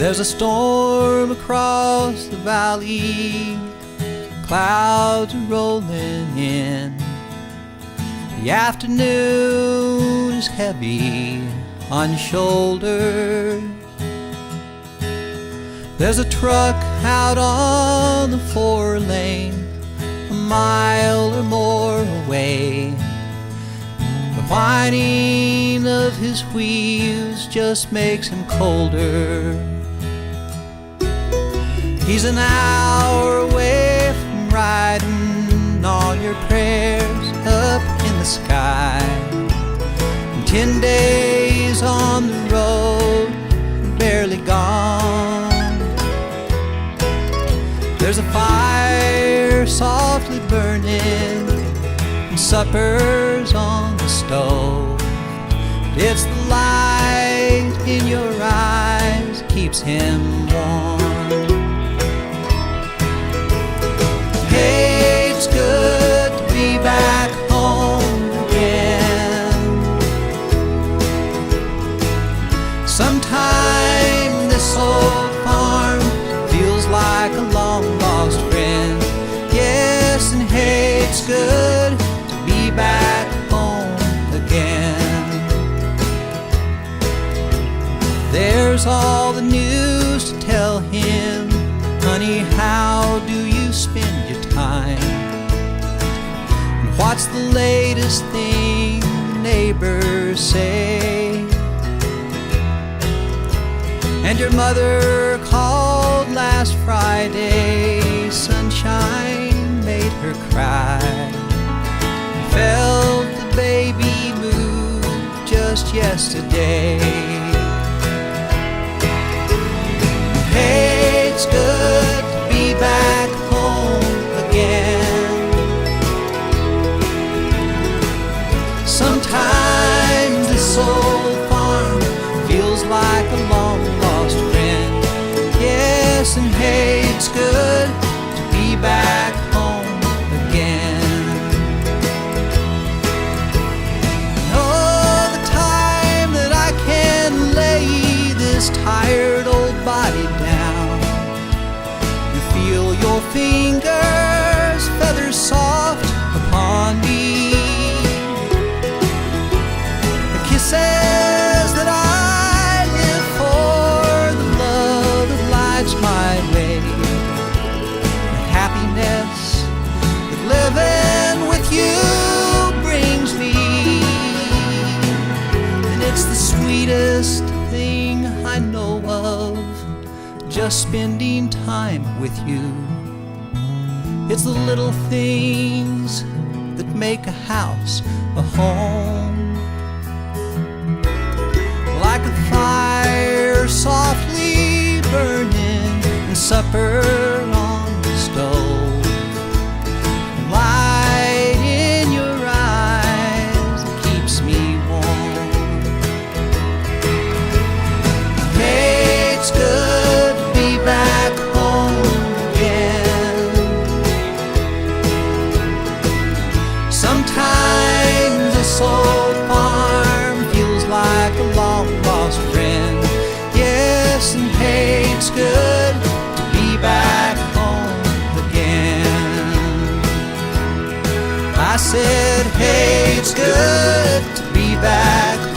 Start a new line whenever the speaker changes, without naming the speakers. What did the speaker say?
There's a storm across the valley, clouds are rolling in. The afternoon is heavy on your shoulders. There's a truck out on the 4-lane, a mile or more away. The whining of his wheels just makes him colder. He's an hour away from riding all your prayers up in the sky. And 10 days on the road, barely gone. There's a fire softly burning and supper's on the stove. It's the light in your eyes that keeps him warm. Hey, it's good to be back home again. Sometime this old farm feels like a long-lost friend. Yes, and hey, it's good to be back home again. There's all the news to tell him. Honey, how do you spend your time? And what's the latest thing neighbors say? And your mother called last Friday, sunshine made her cry. Felt the baby move just yesterday. Hey, it's good to be back home again. Sometimes this old farm feels like a long-lost friend. Yes, and hey, it's good to be back home again. Oh, the time that I can lay this tired old body down and feel your fingers, feathers soft upon me. The kisses that I live for, the love that lights my way, the happiness that living with you brings me. And it's the sweetest thing I know of, just spending time with you. It's the little things that make a house a home. Like a fire softly burning and supper on the stove. Light in your eyes that keeps me warm. Hey, it's good to be back home again. Sometimes this old farm feels like a long-lost friend. Yes, and hey, it's good to be back home again. I said, hey, it's good to be back home.